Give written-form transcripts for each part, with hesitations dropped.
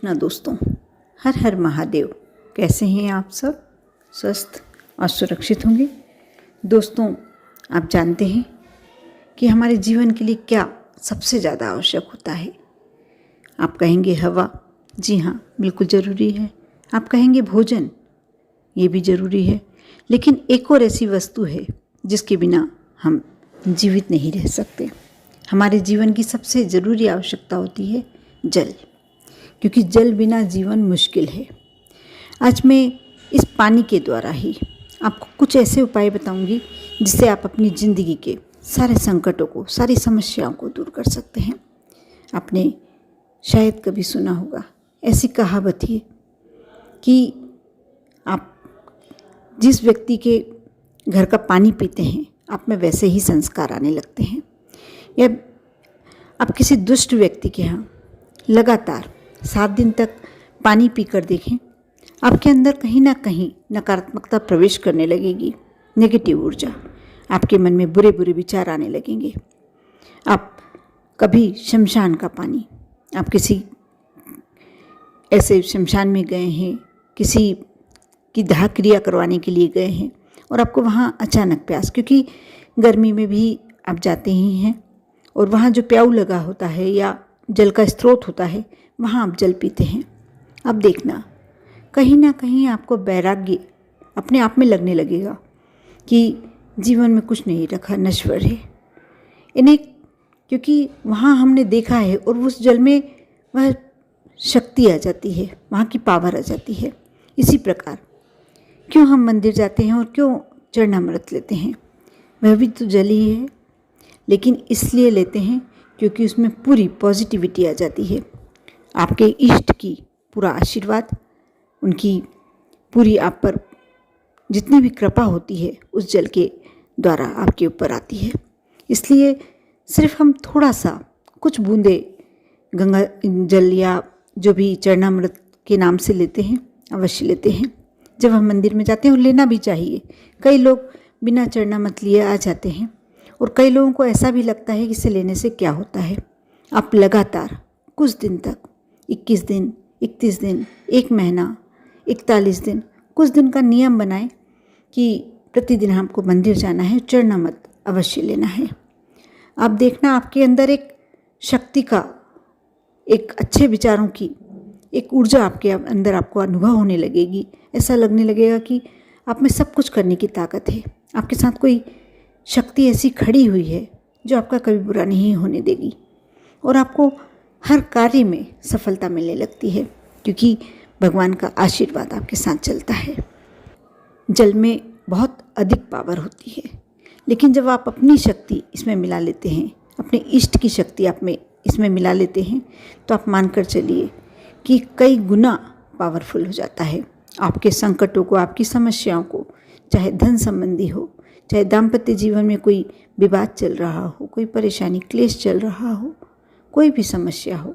कृष्णा दोस्तों, हर हर महादेव। कैसे हैं आप सब? स्वस्थ और सुरक्षित होंगे। दोस्तों, आप जानते हैं कि हमारे जीवन के लिए क्या सबसे ज़्यादा आवश्यक होता है? आप कहेंगे हवा, जी हाँ, बिल्कुल ज़रूरी है। आप कहेंगे भोजन, ये भी ज़रूरी है। लेकिन एक और ऐसी वस्तु है जिसके बिना हम जीवित नहीं रह सकते। हमारे जीवन की सबसे ज़रूरी आवश्यकता होती है जल, क्योंकि जल बिना जीवन मुश्किल है। आज मैं इस पानी के द्वारा ही आपको कुछ ऐसे उपाय बताऊंगी जिससे आप अपनी ज़िंदगी के सारे संकटों को, सारी समस्याओं को दूर कर सकते हैं। आपने शायद कभी सुना होगा, ऐसी कहावत है कि आप जिस व्यक्ति के घर का पानी पीते हैं, आप में वैसे ही संस्कार आने लगते हैं। या आप किसी दुष्ट व्यक्ति के यहाँ लगातार 7 दिन तक पानी पीकर देखें, आपके अंदर कहीं ना कहीं नकारात्मकता प्रवेश करने लगेगी। नेगेटिव ऊर्जा, आपके मन में बुरे बुरे विचार आने लगेंगे। आप कभी शमशान का पानी, आप किसी ऐसे शमशान में गए हैं, किसी की दाह क्रिया करवाने के लिए गए हैं और आपको वहाँ अचानक प्यास, क्योंकि गर्मी में भी आप जाते ही हैं और वहाँ जो प्याऊ लगा होता है या जल का स्रोत होता है, वहाँ आप जल पीते हैं। अब देखना, कहीं ना कहीं आपको वैराग्य अपने आप में लगने लगेगा कि जीवन में कुछ नहीं रखा, नश्वर है इन्हें, क्योंकि वहाँ हमने देखा है और उस जल में वह शक्ति आ जाती है, वहाँ की पावर आ जाती है। इसी प्रकार क्यों हम मंदिर जाते हैं और क्यों चरणामृत लेते हैं? वह भी तो जल ही है, लेकिन इसलिए लेते हैं क्योंकि उसमें पूरी पॉजिटिविटी आ जाती है। आपके इष्ट की पूरा आशीर्वाद, उनकी पूरी आप पर जितनी भी कृपा होती है उस जल के द्वारा आपके ऊपर आती है। इसलिए सिर्फ हम थोड़ा सा कुछ बूंदे गंगा जल या जो भी चरणामृत के नाम से लेते हैं, अवश्य लेते हैं जब हम मंदिर में जाते हैं, और लेना भी चाहिए। कई लोग बिना चरणामृत लिए आ जाते हैं और कई लोगों को ऐसा भी लगता है कि इसे लेने से क्या होता है। आप लगातार कुछ दिन तक, 21 दिन, 31 दिन, 1 महीना, 41 दिन, कुछ दिन का नियम बनाएं कि प्रतिदिन हमको मंदिर जाना है, चरणामृत अवश्य लेना है। आप देखना, आपके अंदर एक शक्ति का, एक अच्छे विचारों की एक ऊर्जा आपके अंदर आपको अनुभव होने लगेगी। ऐसा लगने लगेगा कि आप में सब कुछ करने की ताकत है। आपके साथ कोई शक्ति ऐसी खड़ी हुई है जो आपका कभी बुरा नहीं होने देगी और आपको हर कार्य में सफलता मिलने लगती है, क्योंकि भगवान का आशीर्वाद आपके साथ चलता है। जल में बहुत अधिक पावर होती है, लेकिन जब आप अपनी शक्ति इसमें मिला लेते हैं, अपने इष्ट की शक्ति आप में इसमें मिला लेते हैं, तो आप मानकर चलिए कि कई गुना पावरफुल हो जाता है। आपके संकटों को, आपकी समस्याओं को, चाहे धन संबंधी हो, चाहे दाम्पत्य जीवन में कोई विवाद चल रहा हो, कोई परेशानी क्लेश चल रहा हो, कोई भी समस्या हो,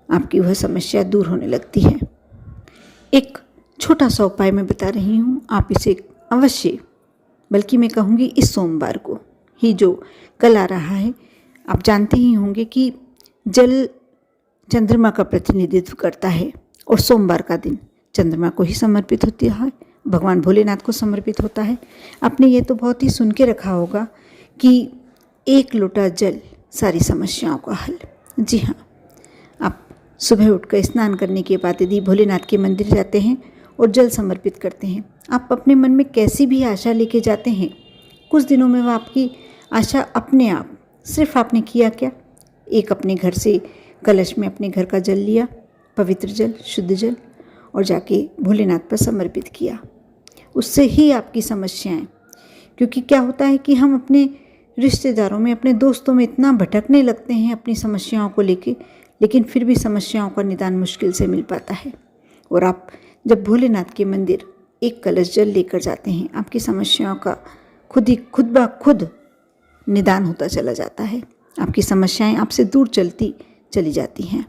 आपकी वह समस्या दूर होने लगती है। एक छोटा सा उपाय मैं बता रही हूँ, आप इसे अवश्य, बल्कि मैं कहूँगी इस सोमवार को ही जो कल आ रहा है, आप जानते ही होंगे कि जल चंद्रमा का प्रतिनिधित्व करता है और सोमवार का दिन चंद्रमा को ही समर्पित होती है, भगवान भोलेनाथ को समर्पित होता है। आपने ये तो बहुत ही सुन के रखा होगा कि 1 लोटा जल सारी समस्याओं का हल। जी हाँ, आप सुबह उठकर स्नान करने के बाद यदि भोलेनाथ के मंदिर जाते हैं और जल समर्पित करते हैं, आप अपने मन में कैसी भी आशा लेके जाते हैं, कुछ दिनों में वह आपकी आशा अपने आप, सिर्फ आपने किया क्या, एक अपने घर से कलश में अपने घर का जल लिया, पवित्र जल, शुद्ध जल, और जाके भोलेनाथ पर समर्पित किया, उससे ही आपकी समस्याएं, क्योंकि क्या होता है कि हम अपने रिश्तेदारों में, अपने दोस्तों में इतना भटकने लगते हैं अपनी समस्याओं को लेके, लेकिन फिर भी समस्याओं का निदान मुश्किल से मिल पाता है। और आप जब भोलेनाथ के मंदिर एक कलश जल लेकर जाते हैं, आपकी समस्याओं का खुद ब खुद निदान होता चला जाता है। आपकी समस्याएं आपसे दूर चलती चली जाती हैं।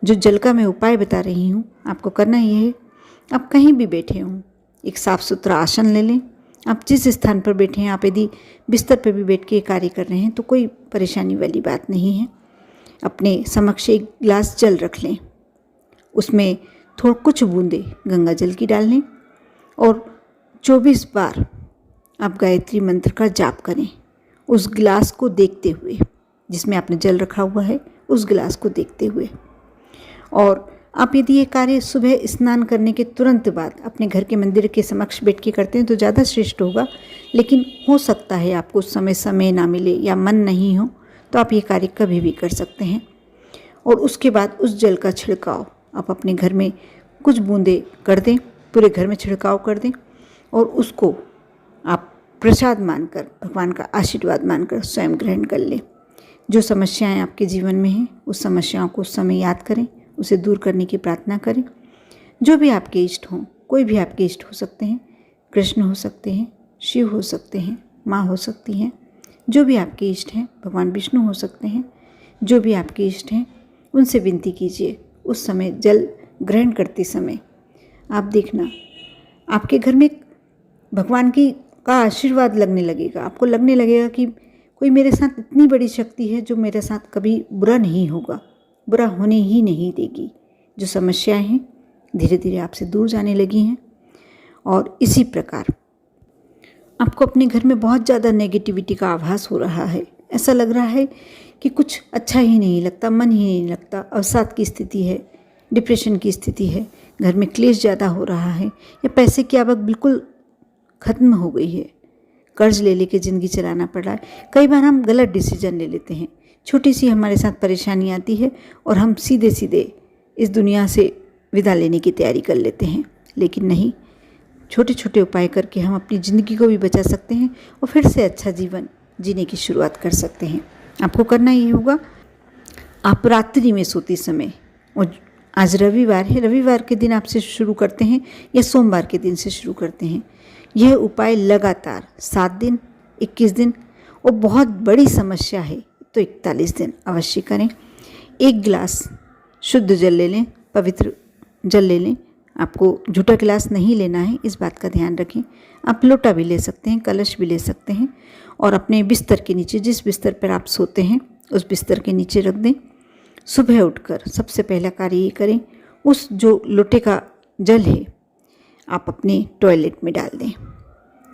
जो जल का मैं उपाय बता रही हूँ, आपको करना ये है, आप कहीं भी बैठे हों, एक साफ़ सुथरा आसन ले लें। आप जिस स्थान पर बैठे हैं, आप यदि बिस्तर पर भी बैठ के कार्य कर रहे हैं तो कोई परेशानी वाली बात नहीं है। अपने समक्ष एक गिलास जल रख लें उसमें कुछ बूंदे गंगा जल की डाल लें और 24 बार आप गायत्री मंत्र का जाप करें। उस गिलास को देखते हुए, जिसमें आपने जल रखा हुआ है, उस गिलास को देखते हुए। और आप यदि ये कार्य सुबह स्नान करने के तुरंत बाद अपने घर के मंदिर के समक्ष बैठ के करते हैं तो ज़्यादा श्रेष्ठ होगा। लेकिन हो सकता है आपको उस समय ना मिले या मन नहीं हो, तो आप ये कार्य कभी भी कर सकते हैं। और उसके बाद उस जल का छिड़काव आप अपने घर में कुछ बूंदे कर दें, पूरे घर में छिड़काव कर दें और उसको आप प्रसाद मानकर, भगवान का आशीर्वाद मानकर स्वयं ग्रहण कर लें। जो समस्याएं आपके जीवन में हैं, उस समस्याओं को उस समय याद करें, उसे दूर करने की प्रार्थना करें। जो भी आपके इष्ट हों, कोई भी आपके इष्ट हो सकते हैं, कृष्ण हो सकते हैं, शिव हो सकते हैं, माँ हो सकती हैं, जो भी आपके इष्ट हैं, भगवान विष्णु हो सकते हैं, जो भी आपके इष्ट हैं उनसे विनती कीजिए। उस समय जल ग्रहण करते समय आप देखना आपके घर में भगवान का आशीर्वाद लगने लगेगा। आपको लगने लगेगा कि कोई मेरे साथ इतनी बड़ी शक्ति है जो मेरे साथ कभी बुरा नहीं होगा, बुरा होने ही नहीं देगी। जो समस्याएं हैं धीरे धीरे आपसे दूर जाने लगी हैं। और इसी प्रकार आपको अपने घर में बहुत ज़्यादा नेगेटिविटी का आभास हो रहा है, ऐसा लग रहा है कि कुछ अच्छा ही नहीं लगता, मन ही नहीं लगता, अवसाद की स्थिति है, डिप्रेशन की स्थिति है, घर में क्लेश ज़्यादा हो रहा है या पैसे की आवक बिल्कुल ख़त्म हो गई है, कर्ज ले लेके ज़िंदगी चलाना पड़ रहा है। कई बार हम गलत डिसीजन ले लेते हैं, छोटी सी हमारे साथ परेशानी आती है और हम सीधे सीधे इस दुनिया से विदा लेने की तैयारी कर लेते हैं। लेकिन नहीं, छोटे छोटे उपाय करके हम अपनी ज़िंदगी को भी बचा सकते हैं और फिर से अच्छा जीवन जीने की शुरुआत कर सकते हैं। आपको करना ये होगा, आप रात्रि में सोते समय, और आज रविवार है, रविवार के दिन आपसे शुरू करते हैं या सोमवार के दिन से शुरू करते हैं, यह उपाय लगातार 7 दिन, 21 दिन और बहुत बड़ी समस्या है तो 41 दिन अवश्य करें। 1 गिलास शुद्ध जल ले लें, पवित्र जल ले लें। आपको झूठा गिलास नहीं लेना है, इस बात का ध्यान रखें। आप लोटा भी ले सकते हैं, कलश भी ले सकते हैं और अपने बिस्तर के नीचे, जिस बिस्तर पर आप सोते हैं उस बिस्तर के नीचे रख दें। सुबह उठकर सबसे पहला कार्य ये करें, उस जो लोटे का जल है आप अपने टॉयलेट में डाल दें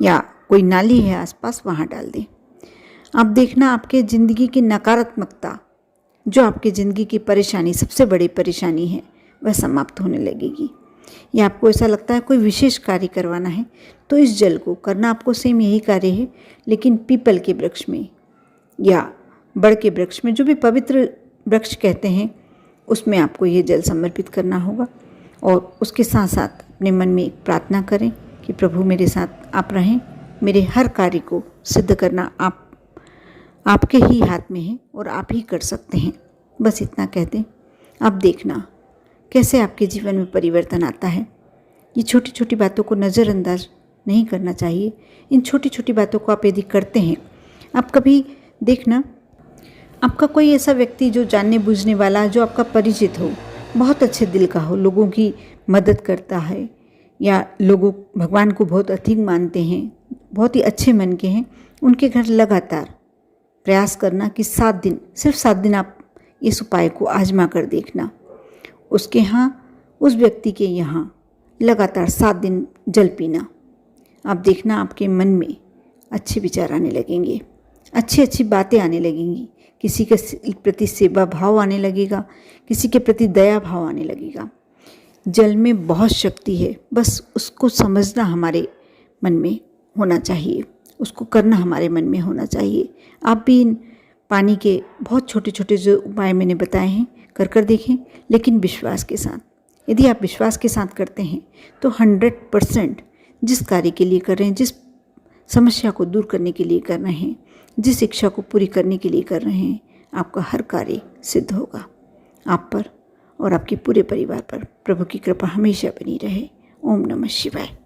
या कोई नाली है आसपास वहाँ डाल दें। आप देखना आपके ज़िंदगी की नकारात्मकता, जो आपकी ज़िंदगी की परेशानी, सबसे बड़ी परेशानी है, वह समाप्त होने लगेगी। या आपको ऐसा लगता है कोई विशेष कार्य करवाना है तो इस जल को करना आपको सेम यही कार्य है, लेकिन पीपल के वृक्ष में या बड़ के वृक्ष में, जो भी पवित्र वृक्ष कहते हैं, उसमें आपको ये जल समर्पित करना होगा। और उसके साथ साथ अपने मन में एक प्रार्थना करें कि प्रभु मेरे साथ आप रहें, मेरे हर कार्य को सिद्ध करना आपके ही हाथ में है और आप ही कर सकते हैं। बस इतना कह दें, आप देखना कैसे आपके जीवन में परिवर्तन आता है। ये छोटी छोटी बातों को नज़रअंदाज नहीं करना चाहिए। इन छोटी छोटी बातों को आप यदि करते हैं, आप कभी देखना आपका कोई ऐसा व्यक्ति जो जानने बूझने वाला, जो आपका परिचित हो, बहुत अच्छे दिल का हो, लोगों की मदद करता है या लोगों भगवान को बहुत अधिक मानते हैं, बहुत ही अच्छे मन के हैं, उनके घर लगातार प्रयास करना कि 7 दिन, सिर्फ 7 दिन आप इस उपाय को आजमा कर देखना। उसके यहाँ, उस व्यक्ति के यहाँ लगातार 7 दिन जल पीना। आप देखना आपके मन में अच्छे विचार आने लगेंगे, अच्छी अच्छी बातें आने लगेंगी, किसी के प्रति सेवा भाव आने लगेगा, किसी के प्रति दया भाव आने लगेगा। जल में बहुत शक्ति है, बस उसको समझना हमारे मन में होना चाहिए, उसको करना हमारे मन में होना चाहिए। आप भी इन पानी के बहुत छोटे छोटे जो उपाय मैंने बताए हैं कर देखें, लेकिन विश्वास के साथ। यदि आप विश्वास के साथ करते हैं तो 100% जिस कार्य के लिए कर रहे हैं, जिस समस्या को दूर करने के लिए कर रहे हैं, जिस इच्छा को पूरी करने के लिए कर रहे हैं, आपका हर कार्य सिद्ध होगा। आप पर और आपके पूरे परिवार पर प्रभु की कृपा हमेशा बनी रहे। ओम नमः शिवाय।